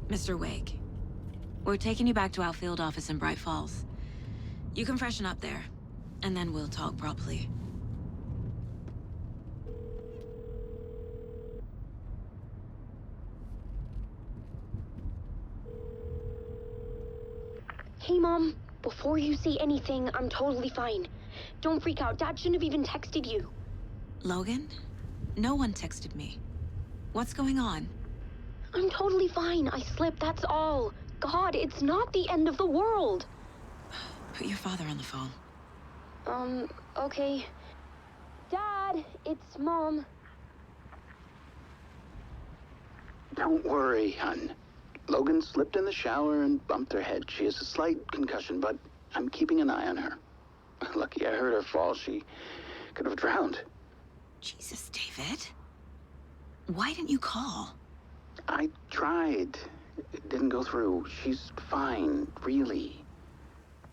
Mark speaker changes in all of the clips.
Speaker 1: Mr. Wake, we're taking you back to our field office in Bright Falls. You can freshen up there, and then we'll talk properly.
Speaker 2: Hey, Mom. Before you say anything, I'm totally fine. Don't freak out. Dad shouldn't have even texted you.
Speaker 1: Logan? No one texted me. What's going on?
Speaker 2: I'm totally fine. I slipped, that's all. God, it's not the end of the world.
Speaker 1: Put your father on the phone.
Speaker 2: Okay. Dad, it's Mom.
Speaker 3: Don't worry, hun. Logan slipped in the shower and bumped her head. She has a slight concussion, but I'm keeping an eye on her. Lucky I heard her fall. She could have drowned.
Speaker 1: Jesus, David. Why didn't you call?
Speaker 3: I tried. It didn't go through. She's fine, really.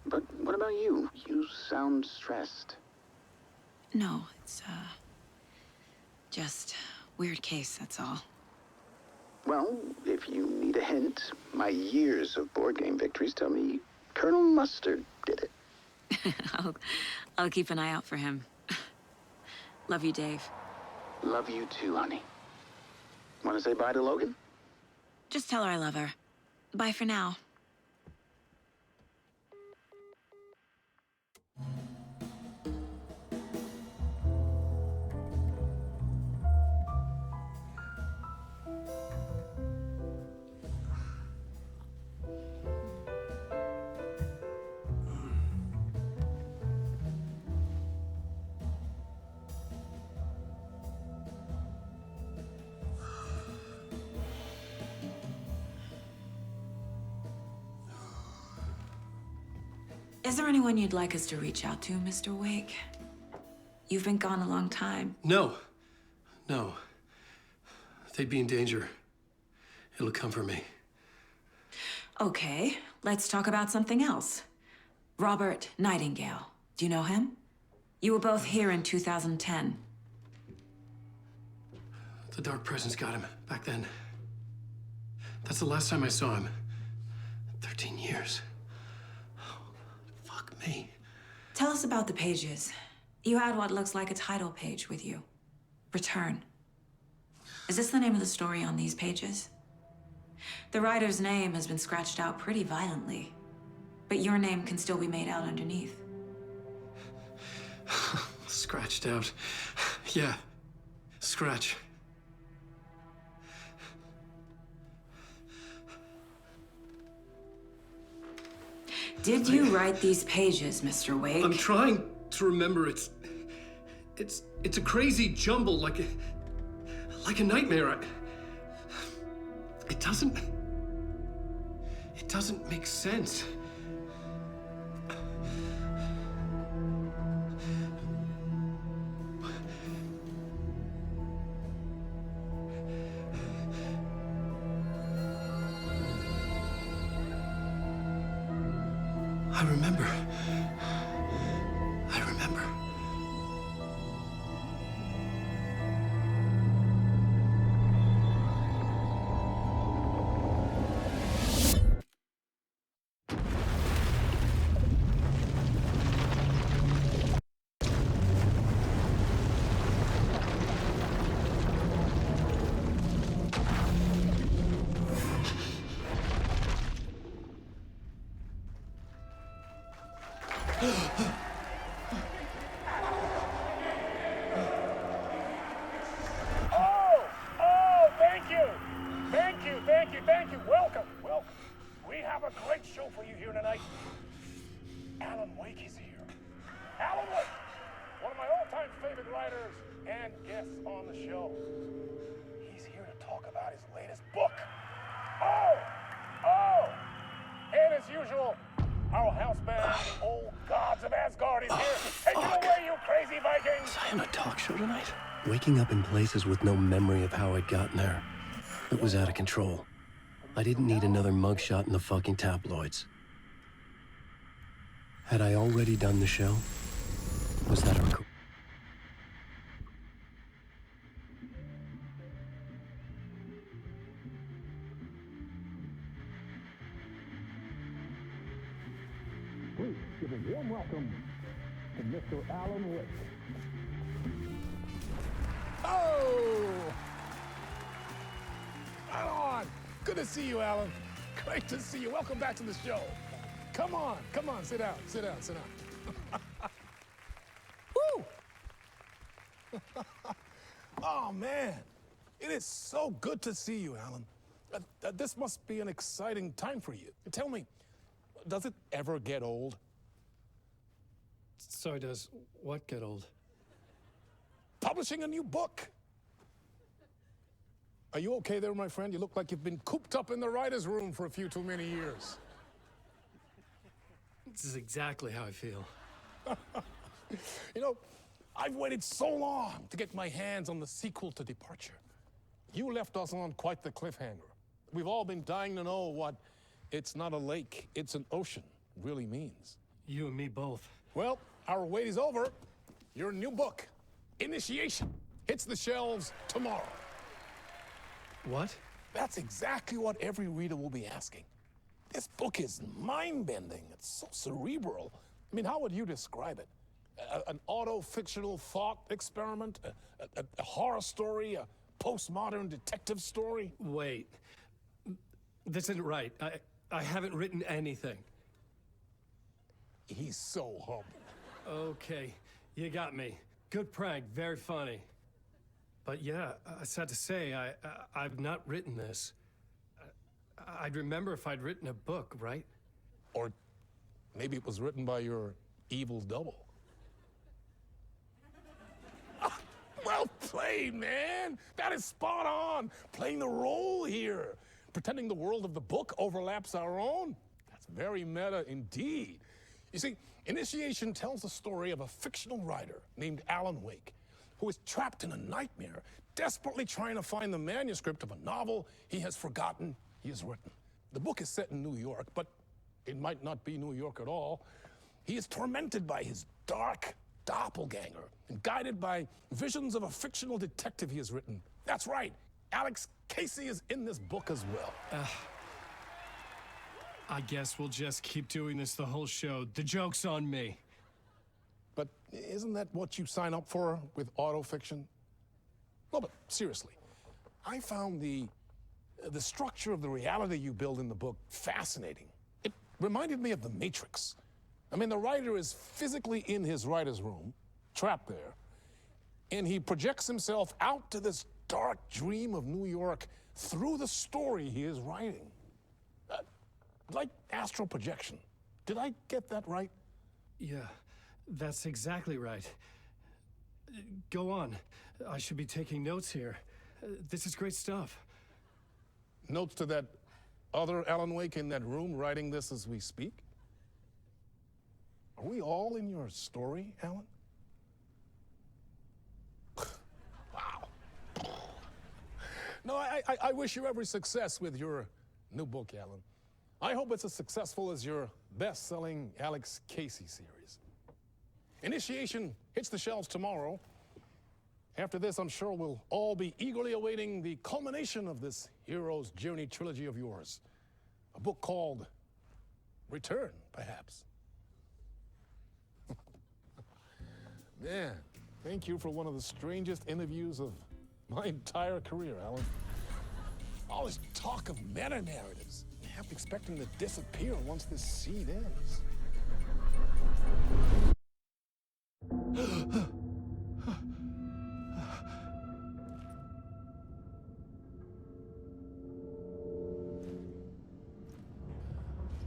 Speaker 3: But what about you? You sound stressed.
Speaker 1: No, it's, just weird case, that's all.
Speaker 3: Well, if you need a hint, my years of board game victories tell me Colonel Mustard did it.
Speaker 1: I'll keep an eye out for him. Love you, Dave.
Speaker 3: Love you too, honey. Want to say bye to Logan?
Speaker 1: Just tell her I love her. Bye for now. Is there anyone you'd like us to reach out to, Mr. Wake? You've been gone a long time.
Speaker 4: No. They'd be in danger. It'll come for me.
Speaker 1: Okay, let's talk about something else. Robert Nightingale. Do you know him? You were both here in 2010.
Speaker 4: The Dark Presence got him back then. That's the last time I saw him. 13 years. Fuck me.
Speaker 1: Tell us about the pages. You had what looks like a title page with you. Return. Is this the name of the story on these pages? The writer's name has been scratched out pretty violently, but your name can still be made out underneath.
Speaker 4: Scratched out. Yeah. Scratch.
Speaker 1: Did you write these pages, Mr. Wake?
Speaker 4: I'm trying to remember. It's a crazy jumble, like a nightmare. It doesn't make sense. I remember.
Speaker 5: Thank you. Welcome. We have a great show for you here tonight. Alan Wake is here. Alan Wake, one of my all-time favorite writers and guests on the show. He's here to talk about his latest book. Oh! And as usual, our house band, the old gods of Asgard, is here. Take it away, you crazy Vikings!
Speaker 4: Was I on a talk show tonight? Waking up in places with no memory of how I'd gotten there. It was out of control. I didn't need another mugshot in the fucking tabloids. Had I already done the show? Was that a...
Speaker 5: please give a warm welcome to Mr. Alan Wake. Oh! Right on! Good to see you, Alan. Great to see you. Welcome back to the show. Come on, sit down. Woo! Oh, man. It is so good to see you, Alan. This must be an exciting time for you. Tell me, does it ever get old?
Speaker 4: So does what get old?
Speaker 5: Publishing a new book. Are you okay there, my friend? You look like you've been cooped up in the writer's room for a few too many years.
Speaker 4: This is exactly how I feel.
Speaker 5: You know, I've waited so long to get my hands on the sequel to Departure. You left us on quite the cliffhanger. We've all been dying to know what "it's not a lake, it's an ocean" really means.
Speaker 4: You and me both.
Speaker 5: Well, our wait is over. Your new book, Initiation, hits the shelves tomorrow.
Speaker 4: What?
Speaker 5: That's exactly what every reader will be asking. This book is mind-bending. It's so cerebral. I mean, how would you describe it? An auto-fictional thought experiment? A horror story? A postmodern detective story?
Speaker 4: Wait. This isn't right. I haven't written anything.
Speaker 5: He's so humble.
Speaker 4: Okay, you got me. Good prank, very funny. But yeah, sad to say, I've not written this. I'd remember if I'd written a book, right?
Speaker 5: Or maybe it was written by your evil double. Well played, man. That is spot on. Playing the role here. Pretending the world of the book overlaps our own. That's very meta indeed. You see, Initiation tells the story of a fictional writer named Alan Wake, who is trapped in a nightmare, desperately trying to find the manuscript of a novel he has forgotten he has written. The book is set in New York, but it might not be New York at all. He is tormented by his dark doppelganger and guided by visions of a fictional detective he has written. That's right, Alex Casey is in this book as well.
Speaker 4: I guess we'll just keep doing this the whole show. The joke's on me.
Speaker 5: But isn't that what you sign up for with autofiction? No, but seriously, I found the structure of the reality you build in the book fascinating. It reminded me of The Matrix. I mean, the writer is physically in his writer's room, trapped there, and he projects himself out to this dark dream of New York through the story he is writing. Like astral projection. Did I get that right?
Speaker 4: Yeah, that's exactly right. Go on. I should be taking notes here. This is great stuff.
Speaker 5: Notes to that other Alan Wake in that room writing this as we speak? Are we all in your story, Alan? Wow. No, I wish you every success with your new book, Alan. I hope it's as successful as your best-selling Alex Casey series. Initiation hits the shelves tomorrow. After this, I'm sure we'll all be eagerly awaiting the culmination of this hero's journey trilogy of yours. A book called Return, perhaps. Man, thank you for one of the strangest interviews of my entire career, Alan. All this talk of meta-narratives. I have expecting to disappear once this seed ends.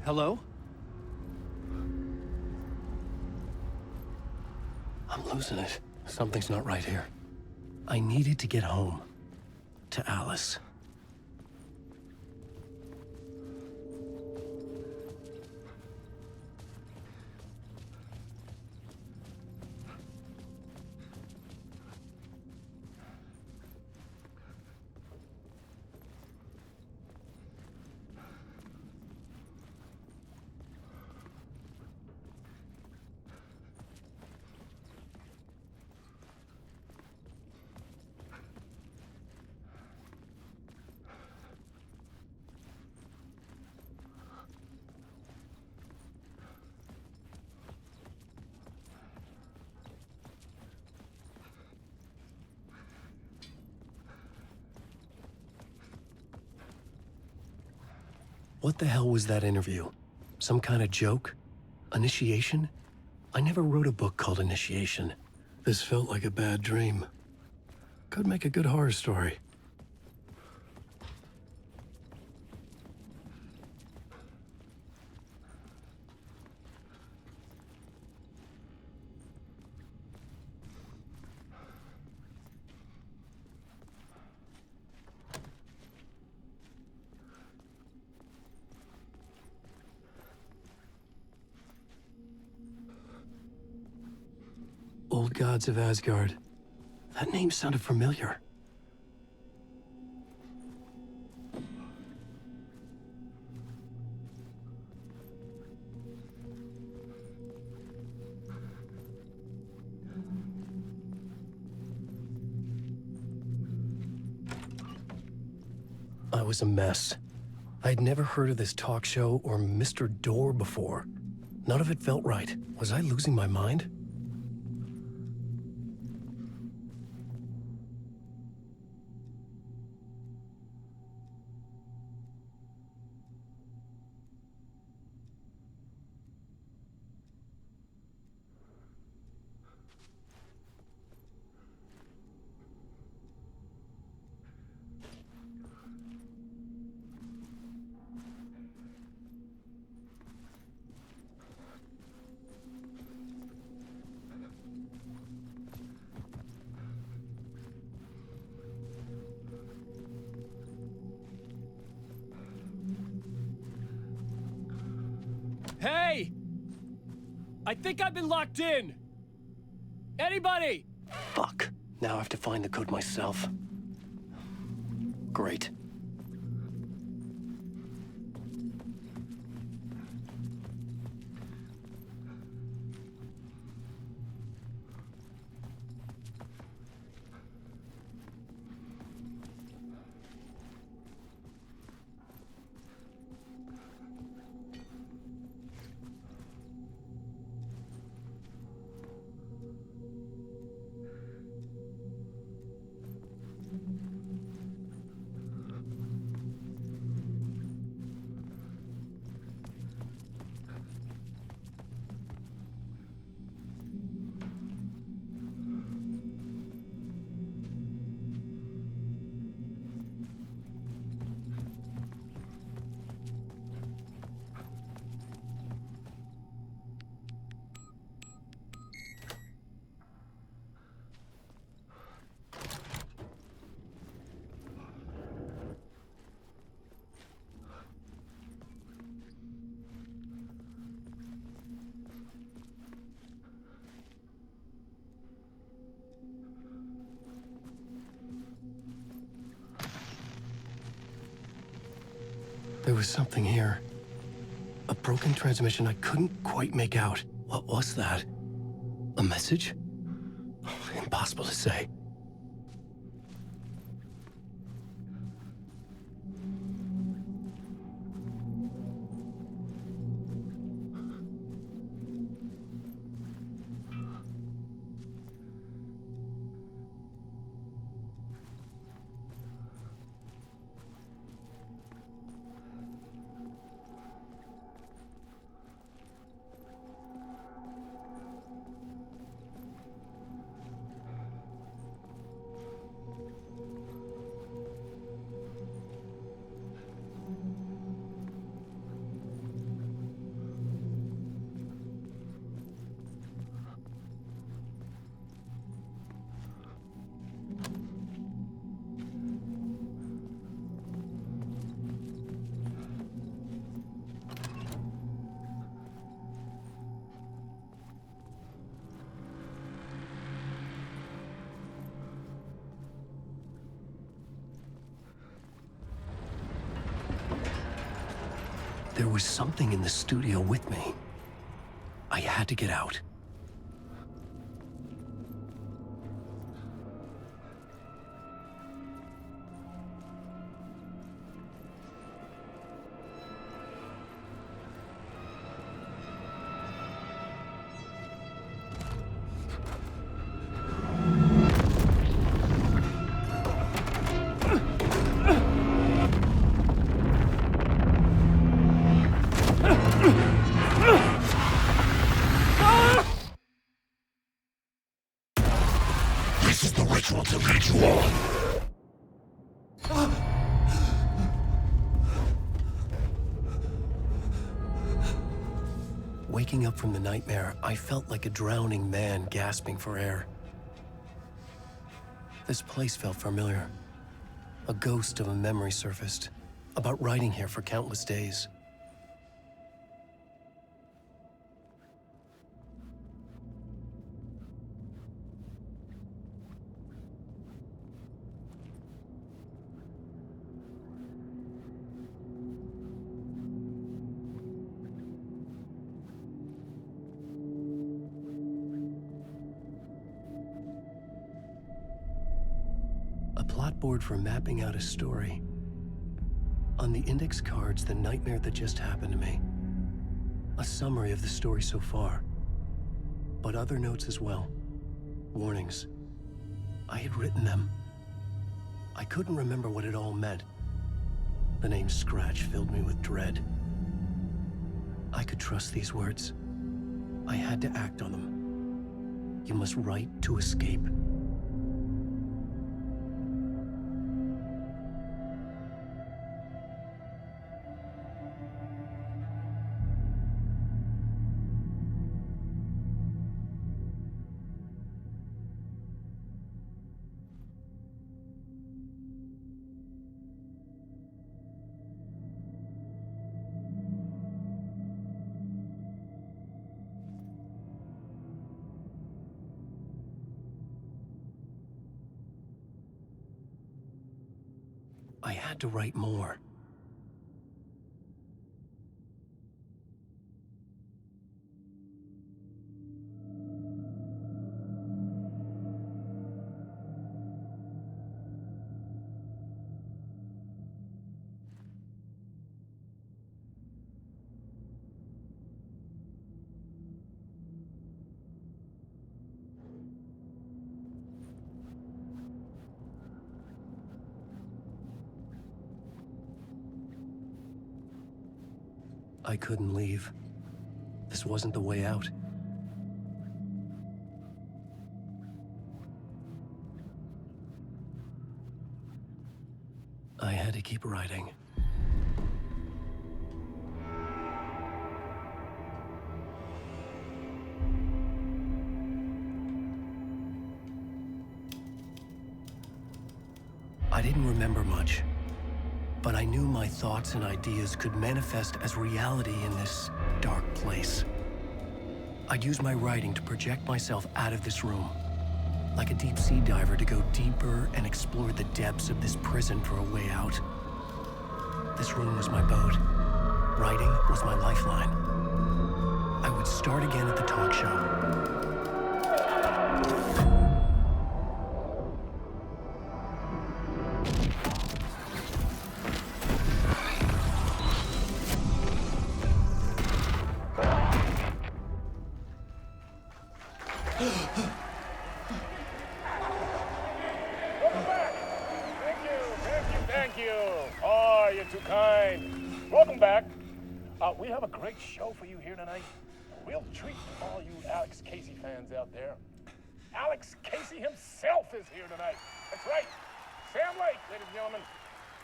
Speaker 4: Hello? I'm losing it. Something's not right here. I needed to get home. To Alice.
Speaker 6: What the hell was that interview? Some kind of joke? Initiation? I never wrote a book called Initiation. This felt like a bad dream. Could make a good horror story. Old Gods of Asgard. That name sounded familiar. I was a mess. I'd never heard of this talk show or Mr. Door before. None of it felt right. Was I losing my mind?
Speaker 4: Hey! I think I've been locked in! Anybody?
Speaker 6: Fuck. Now I have to find the code myself. Great. There was something here. A broken transmission I couldn't quite make out. What was that? A message? Impossible to say. There was something in the studio with me. I had to get out.
Speaker 5: This is the ritual to lead you on.
Speaker 6: Waking up from the nightmare, I felt like a drowning man gasping for air. This place felt familiar. A ghost of a memory surfaced, about riding here for countless days. A plot board for mapping out a story. On the index cards, the nightmare that just happened to me. A summary of the story so far. But other notes as well. Warnings. I had written them. I couldn't remember what it all meant. The name Scratch filled me with dread. I could trust these words. I had to act on them. You must write to escape. I had to write more. I couldn't leave. This wasn't the way out. I had to keep writing. I didn't remember much. But I knew my thoughts and ideas could manifest as reality in this dark place. I'd use my writing to project myself out of this room, like a deep-sea diver to go deeper and explore the depths of this prison for a way out. This room was my boat. Writing was my lifeline. I would start again at the talk show.
Speaker 5: Welcome back. Thank you. Oh, you're too kind. Welcome back. We have a great show for you here tonight. A real treat to all you Alex Casey fans out there. Alex Casey himself is here tonight. That's right. Sam Lake, ladies and gentlemen.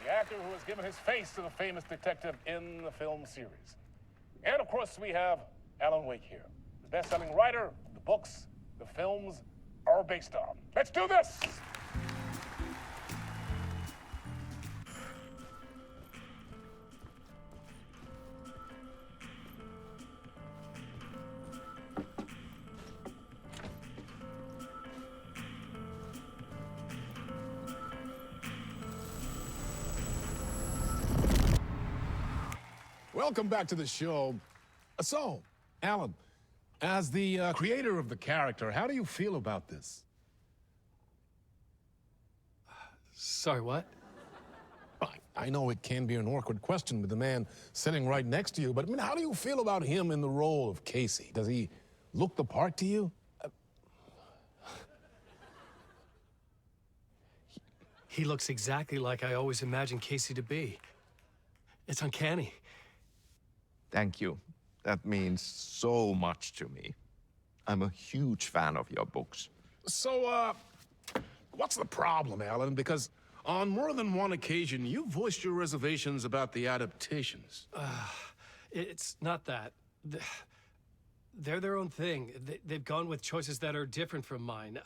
Speaker 5: The actor who has given his face to the famous detective in the film series. And of course, we have Alan Wake here, the best-selling writer, the books, the films are based on. Let's do this!
Speaker 7: Welcome back to the show. So, Alan, as the creator of the character, how do you feel about this?
Speaker 4: Sorry, what?
Speaker 7: I know it can be an awkward question with the man sitting right next to you, but I mean, how do you feel about him in the role of Casey? Does he look the part to you?
Speaker 4: He looks exactly like I always imagined Casey to be. It's uncanny.
Speaker 8: Thank you. That means so much to me. I'm a huge fan of your books.
Speaker 7: So, what's the problem, Alan? Because on more than one occasion, you voiced your reservations about the adaptations.
Speaker 4: It's not that. They're their own thing. They've gone with choices that are different from mine.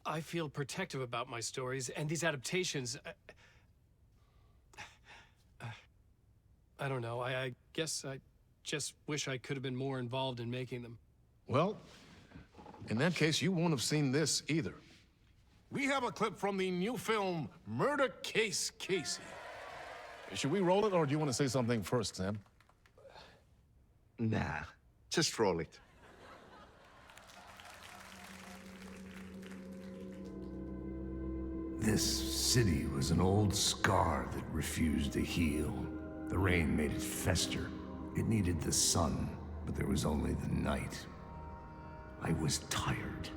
Speaker 4: I feel protective about my stories, and these adaptations... I don't know. I guess I just wish I could have been more involved in making them.
Speaker 7: Well, in that case, you won't have seen this either. We have a clip from the new film, Murder Case Casey. Should we roll it, or do you want to say something first, Sam?
Speaker 8: Nah, just roll it.
Speaker 9: This city was an old scar that refused to heal. The rain made it fester. It needed the sun, but there was only the night. I was tired.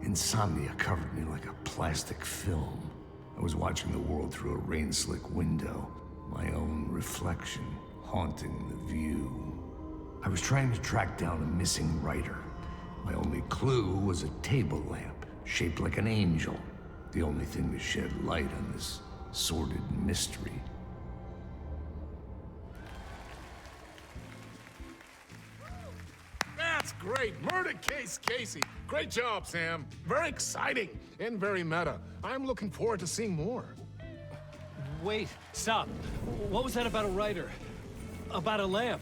Speaker 9: Insomnia covered me like a plastic film. I was watching the world through a rain-slick window, my own reflection haunting the view. I was trying to track down a missing writer. My only clue was a table lamp, shaped like an angel. The only thing to shed light on this sordid mystery.
Speaker 7: That's great! Murder Case Casey! Great job, Sam. Very exciting and very meta. I'm looking forward to seeing more.
Speaker 4: Wait, stop. What was that about a writer? About a lamp?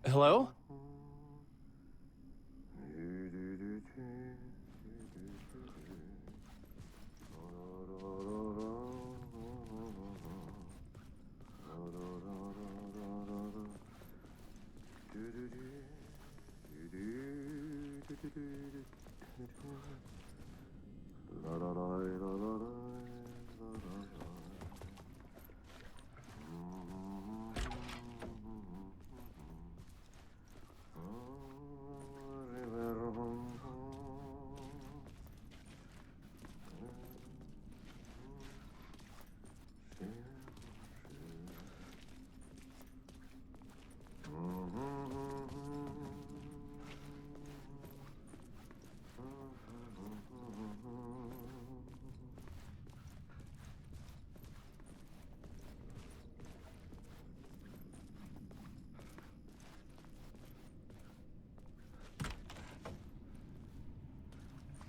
Speaker 4: Hello?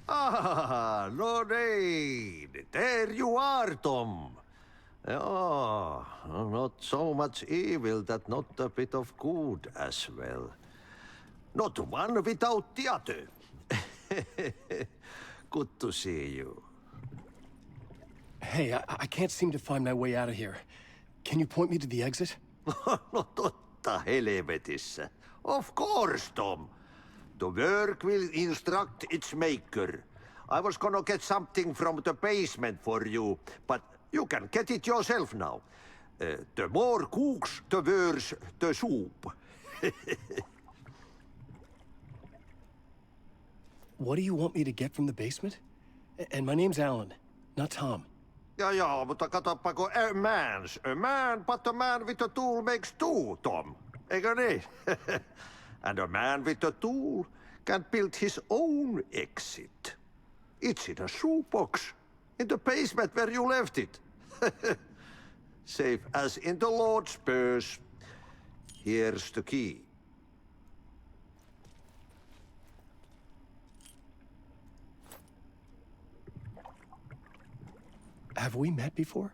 Speaker 10: Ah, Lorraine! There you are, Tom. Oh, not so much evil that not a bit of good as well. Not one without the other. Good to see you.
Speaker 6: Hey, I can't seem to find my way out of here. Can you point me to the exit?
Speaker 10: No totta helvetissä. Of course, Tom. The work will instruct its maker. I was gonna get something from the basement for you, but you can get it yourself now. The more cooks, the worse the soup.
Speaker 6: What do you want me to get from the basement? And my name's Alan, not Tom.
Speaker 10: Ja, mutta katoppa, kun a man, but a man with a tool makes two, Tom. Eikö niin? And a man with a tool can build his own exit. It's in a shoebox, in the basement where you left it. Safe as in the Lord's purse. Here's the key.
Speaker 6: Have we met before?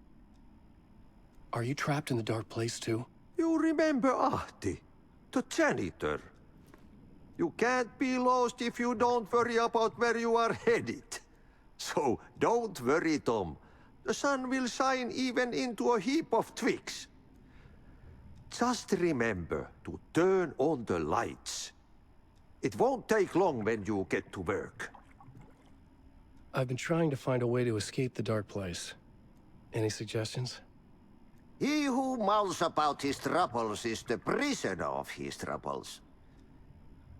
Speaker 6: Are you trapped in the dark place too?
Speaker 10: You remember Ahti, the janitor. You can't be lost if you don't worry about where you are headed. So don't worry, Tom. The sun will shine even into a heap of twigs. Just remember to turn on the lights. It won't take long when you get to work.
Speaker 6: I've been trying to find a way to escape the dark place. Any suggestions?
Speaker 10: He who mouths about his troubles is the prisoner of his troubles.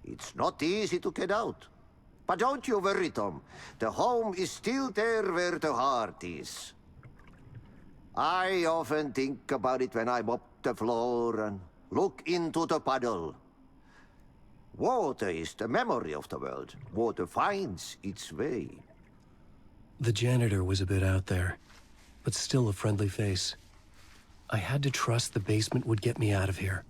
Speaker 10: It's not easy to get out. But don't you worry, Tom. The home is still there where the heart is. I often think about it when I mop the floor and look into the puddle. Water is the memory of the world. Water finds its way.
Speaker 6: The janitor was a bit out there, but still a friendly face. I had to trust the basement would get me out of here.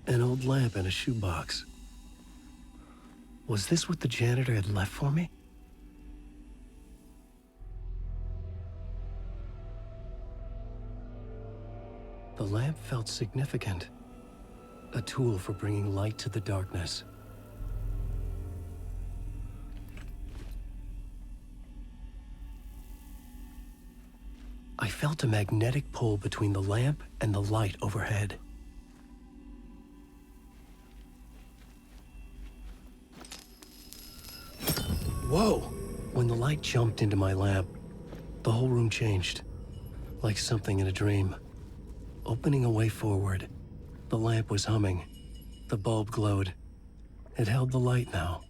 Speaker 6: An old lamp in a shoebox. Was this what the janitor had left for me? The lamp felt significant. A tool for bringing light to the darkness. I felt a magnetic pull between the lamp and the light overhead. Whoa! When the light jumped into my lamp, the whole room changed, like something in a dream. Opening a way forward, the lamp was humming. The bulb glowed. It held the light now.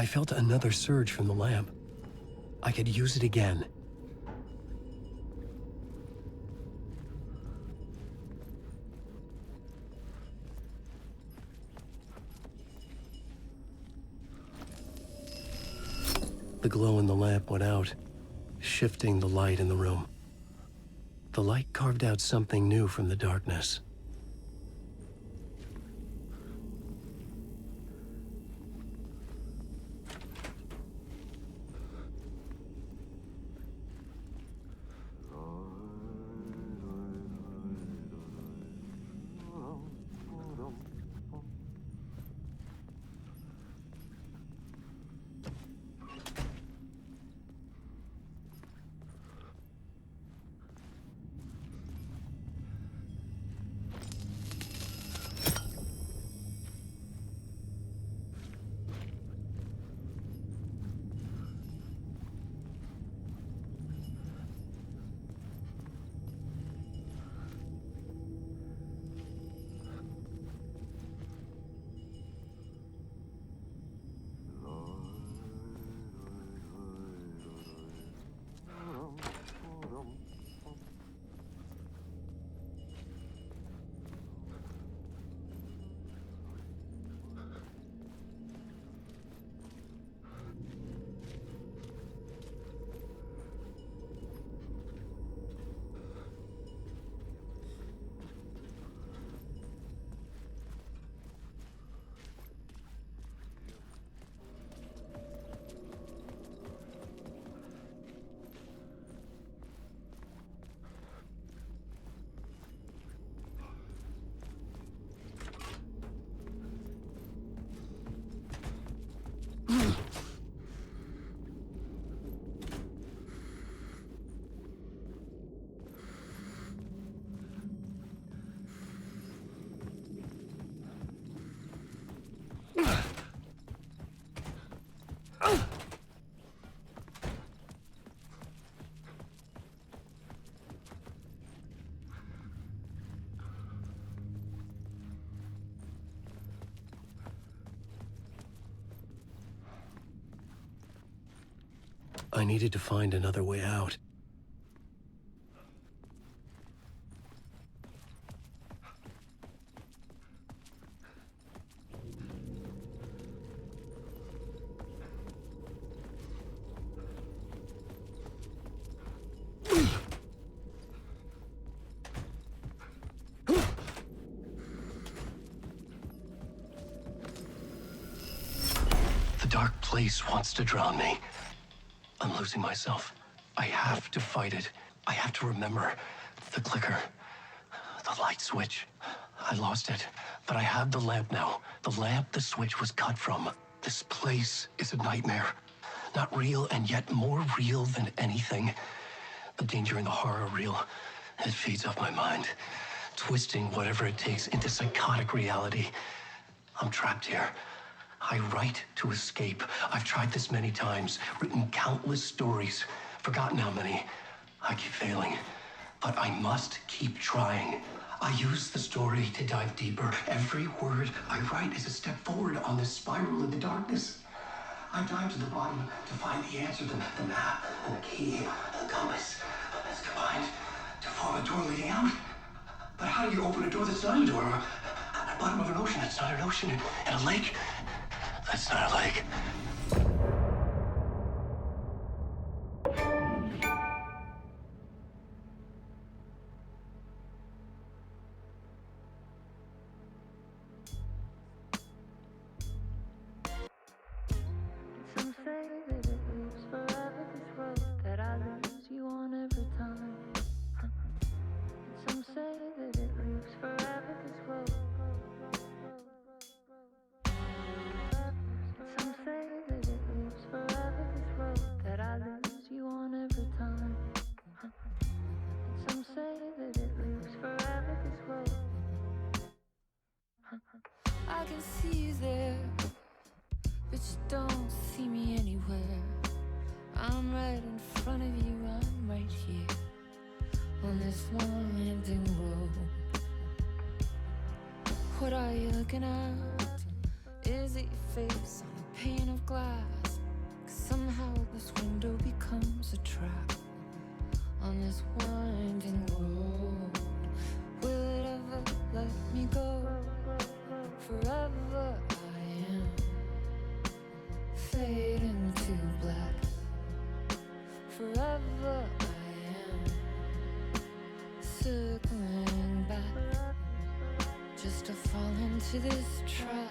Speaker 6: I felt another surge from the lamp. I could use it again. The glow in the lamp went out, shifting the light in the room. The light carved out something new from the darkness. I needed to find another way out. The dark place wants to drown me. I'm losing myself. I have to fight it. I have to remember the clicker, the light switch. I lost it, but I have the lamp now. The lamp the switch was cut from. This place is a nightmare. Not real, and yet more real than anything. The danger and the horror are real. It feeds off my mind, twisting whatever it takes into psychotic reality. I'm trapped here. I write to escape. I've tried this many times, written countless stories, forgotten how many. I keep failing, but I must keep trying. I use the story to dive deeper. Every word I write is a step forward on this spiral in the darkness. I dive to the bottom to find the answer, the map, and the key, and the compass. It's combined to form a door leading out. But how do you open a door that's not a door? At the bottom of an ocean that's not an ocean, and a lake that's not a lake.
Speaker 11: Some say that it lives forever, this road that I lose you on every time. Some say that it lives forever, this road. Some say that it lives forever, this road that I lose you on every time. Some say that it lives forever, this road. I can see you there, but you don't see me anywhere. I'm right in front of you, I'm right here on this long winding road. What are you looking at? Is it your face on the pane of glass. 'Cause somehow this window becomes a trap on this winding road. Will it ever let me go? Forever I am fading to black. Forever I am circling back, just to fall into this trap.